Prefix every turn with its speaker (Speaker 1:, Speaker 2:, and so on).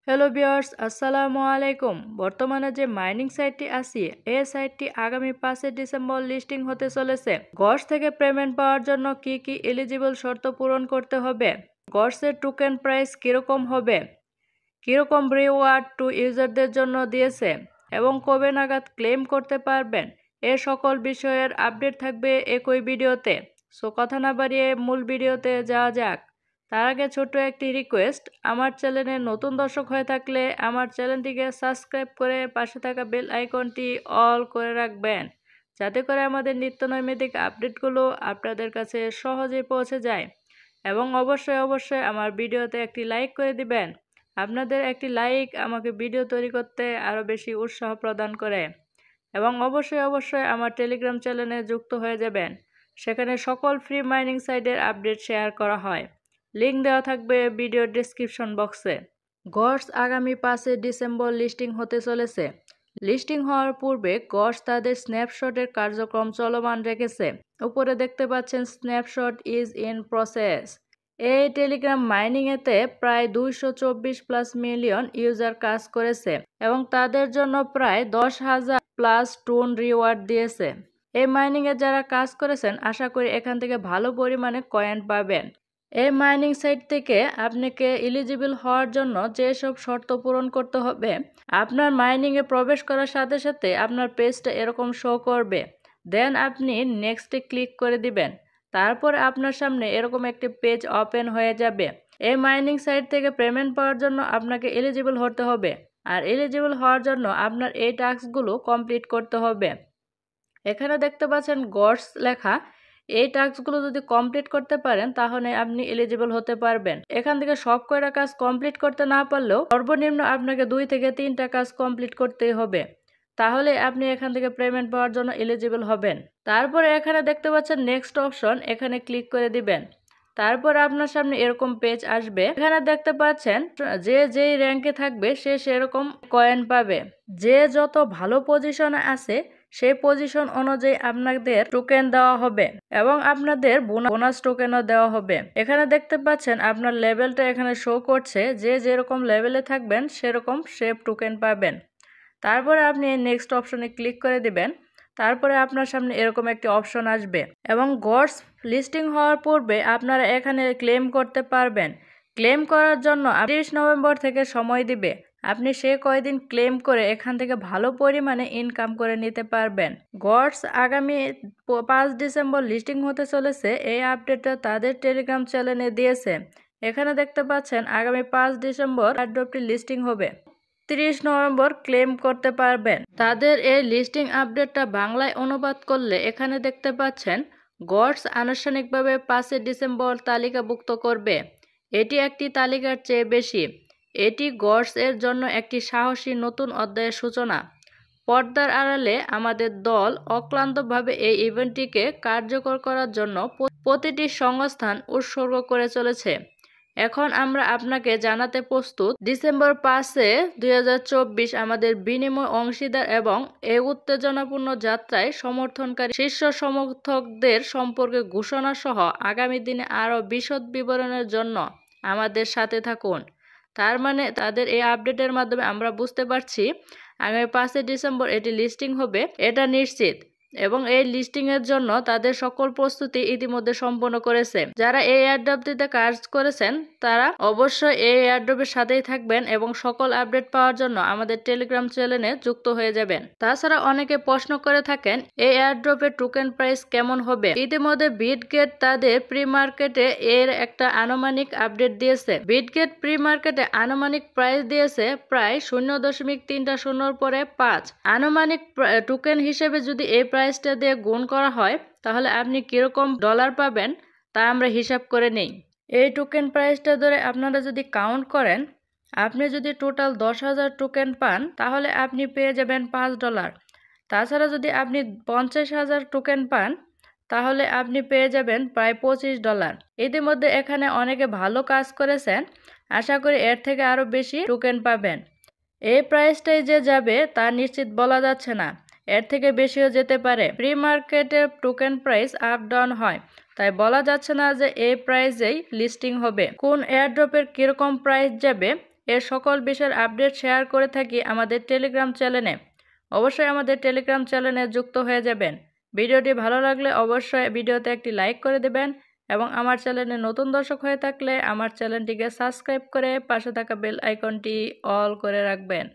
Speaker 1: Hello viewers, আসসালামু আলাইকুম। বর্তমানে যে মাইনিং সাইটটি আছে, এই সাইটটি আগামী 5 ডিসেম্বর লিস্টিং হতে চলেছে। গস থেকে পেমেন্ট পাওয়ার জন্য কি কি এলিজিবল শর্ত পূরণ করতে হবে, গসের টোকেন প্রাইস কিরকম হবে, কিরকম রিওয়ার্ড টু ইউজারদের জন্য দিয়েছে এবং কবে নাগাদ ক্লেম করতে পারবেন, এ সকল বিষয়ের আপডেট থাকবে একই ভিডিওতে। সো কথা না বাড়িয়ে মূল ভিডিওতে যাওয়া যাক। তার আগে ছোট্ট একটি রিকোয়েস্ট, আমার চ্যানেলে নতুন দর্শক হয়ে থাকলে আমার চ্যানেলটিকে সাবস্ক্রাইব করে পাশে থাকা বেল আইকনটি অল করে রাখবেন, যাতে করে আমাদের নিত্য নৈমিত্তিক আপডেটগুলো আপনাদের কাছে সহজেই পৌঁছে যায়। এবং অবশ্যই আমার ভিডিওতে একটি লাইক করে দিবেন। আপনাদের একটি লাইক আমাকে ভিডিও তৈরি করতে আরও বেশি উৎসাহ প্রদান করে। এবং অবশ্যই আমার টেলিগ্রাম চ্যানেলে যুক্ত হয়ে যাবেন, সেখানে সকল ফ্রি মাইনিং সাইটের আপডেট শেয়ার করা হয়। লিঙ্ক দেওয়া থাকবে ভিডিওর ডেসক্রিপশন বক্সে। গস আগামী 5 ডিসেম্বর লিস্টিং হতে চলেছে। লিস্টিং হওয়ার পূর্বে গস তাদের স্ন্যাপশটের কার্যক্রম চলমান রেখেছে। উপরে দেখতে পাচ্ছেন স্ন্যাপশট ইজ ইন প্রসেস। এই টেলিগ্রাম মাইনিংয়েতে প্রায় 224+ মিলিয়ন ইউজার কাজ করেছে এবং তাদের জন্য প্রায় 10,000+ টোন রিওয়ার্ড দিয়েছে। এই মাইনিংয়ে যারা কাজ করেছেন আশা করি এখান থেকে ভালো পরিমাণে কয়েন পাবেন। এই মাইনিং সাইট থেকে আপনাকে এলিজিবল হওয়ার জন্য যেসব শর্ত পূরণ করতে হবে, আপনার মাইনিংয়ে প্রবেশ করার সাথে সাথে আপনার পেজটা এরকম শো করবে। দেন আপনি নেক্সটে ক্লিক করে দিবেন। তারপর আপনার সামনে এরকম একটি পেজ ওপেন হয়ে যাবে। এই মাইনিং সাইট থেকে পেমেন্ট পাওয়ার জন্য আপনাকে এলিজিবল হতে হবে, আর এলিজিবল হওয়ার জন্য আপনার এই টাস্কগুলো কমপ্লিট করতে হবে। এখানে দেখতে পাচ্ছেন গস লেখা। এই টাস্কগুলো যদি কমপ্লিট করতে পারেন তাহলে আপনি এলিজিবল হতে পারবেন। এখান থেকে সব কয়টা কাজ কমপ্লিট করতে না পারলেও সর্বনিম্ন আপনাকে 2 থেকে 3টা কাজ কমপ্লিট করতেই হবে, তাহলে আপনি এখান থেকে পেমেন্ট পাওয়ার জন্য এলিজিবল হবেন। তারপরে এখানে দেখতে পাচ্ছেন নেক্সট অপশন, এখানে ক্লিক করে দিবেন। তারপর আপনার সামনে এরকম পেজ আসবে। এখানে দেখতে পাচ্ছেন যে যেই র্যাঙ্কে থাকবে সে সেরকম কয়েন পাবে। যে যত ভালো পজিশনে আছে সেই পজিশন অনুযায়ী আপনাদের টোকেন দেওয়া হবে এবং আপনাদের বোনাস টোকেনও দেওয়া হবে। এখানে দেখতে পাচ্ছেন আপনার লেভেলটা এখানে শো করছে, যে যেরকম লেভেলে থাকবেন সেরকম সেভ টোকেন পাবেন। তারপরে আপনি নেক্সট অপশনে ক্লিক করে দিবেন। তারপরে আপনার সামনে এরকম একটি অপশন আসবে এবং গস লিস্টিং হওয়ার পূর্বে আপনারা এখানে ক্লেম করতে পারবেন। ক্লেম করার জন্য 30 নভেম্বর থেকে সময় দিবে। আপনি সে কয়দিন ক্লেম করে এখান থেকে ভালো পরিমাণে ইনকাম করে নিতে পারবেন। গস আগামী 5 ডিসেম্বর লিস্টিং হতে চলেছে, এই আপডেটটা তাদের টেলিগ্রাম চ্যানেলে দিয়েছে। এখানে দেখতে পাচ্ছেন আগামী 5 ডিসেম্বর এয়ারড্রপটি লিস্টিং হবে। 30 নভেম্বর ক্লেম করতে পারবেন। তাদের এই লিস্টিং আপডেটটা বাংলায় অনুবাদ করলে এখানে দেখতে পাচ্ছেন গস আনুষ্ঠানিকভাবে 5 ডিসেম্বর তালিকাভুক্ত করবে। এটি একটি তালিকার চেয়ে বেশি। এটি গস এর জন্য একটি সাহসী নতুন অধ্যায়ের সূচনা। পর্দার আড়ালে আমাদের দল অক্লান্তভাবে এই ইভেন্টটিকে কার্যকর করার জন্য প্রতিটি সংস্থান উৎসর্গ করে চলেছে। এখন আমরা আপনাকে জানাতে প্রস্তুত, ডিসেম্বর 5 2024 আমাদের বিনিময় অংশীদার এবং এই উত্তেজনাপূর্ণ যাত্রায় সমর্থনকারী শীর্ষ সমর্থকদের সম্পর্কে ঘোষণা সহ আগামী দিনে আরও বিশদ বিবরণের জন্য আমাদের সাথে থাকুন। তার মানে তাদের এই আপডেটের মাধ্যমে আমরা বুঝতে পারছি আগামী 5 ডিসেম্বর এটি লিস্টিং হবে, এটা নিশ্চিত। এবং এই লিস্টিং এর জন্য তাদের সকল প্রস্তুতি ইতিমধ্যে সম্পন্ন করেছে। যারা এই এয়ারড্রপটিতে কাজ করেছেন তারা অবশ্যই এই এয়ারড্রপের সাথেই থাকবেন এবং সকল আপডেট পাওয়ার জন্য আমাদের টেলিগ্রাম চ্যানেলে যুক্ত হয়ে যাবেন। তাছাড়া অনেকে প্রশ্ন করে থাকেন এই এয়ারড্রপের টোকেন প্রাইস কেমন হবে। ইতিমধ্যে বিটগেট তাদের প্রি মার্কেটে এর একটা আনুমানিক আপডেট দিয়েছে। বিটগেট প্রি মার্কেটে আনুমানিক প্রাইস দিয়েছে প্রায় 0.3 পরে 5। আনুমানিক টোকেন হিসেবে যদি এই প্রাইসটা দিয়ে গুণ করা হয় তাহলে আপনি কিরকম ডলার পাবেন তা আমরা হিসাব করে নেই। এই টোকেন প্রাইসটা ধরে আপনারা যদি কাউন্ট করেন, আপনি যদি টোটাল 10,000 টোকেন পান তাহলে আপনি পেয়ে যাবেন $5। তাছাড়া যদি আপনি 50,000 টোকেন পান তাহলে আপনি পেয়ে যাবেন প্রায় $25। ইতিমধ্যে এখানে অনেকে ভালো কাজ করেছেন, আশা করি এর থেকে আরও বেশি টোকেন পাবেন। এই প্রাইসটাই যে যাবে তা নিশ্চিত বলা যাচ্ছে না, এর থেকে বেশিও যেতে পারে। প্রি মার্কেটের টোকেন প্রাইস আপ ডাউন হয়, তাই বলা যাচ্ছে না যে এই প্রাইসেই লিস্টিং হবে। কোন এয়ারড্রপের কিরকম প্রাইস যাবে এর সকল বিষয়ের আপডেট শেয়ার করে থাকি আমাদের টেলিগ্রাম চ্যানেলে। অবশ্যই আমাদের টেলিগ্রাম চ্যানেলে যুক্ত হয়ে যাবেন। ভিডিওটি ভালো লাগলে অবশ্যই ভিডিওতে একটি লাইক করে দেবেন এবং আমার চ্যানেলে নতুন দর্শক হয়ে থাকলে আমার চ্যানেলটিকে সাবস্ক্রাইব করে পাশে থাকা বেল আইকনটি অল করে রাখবেন।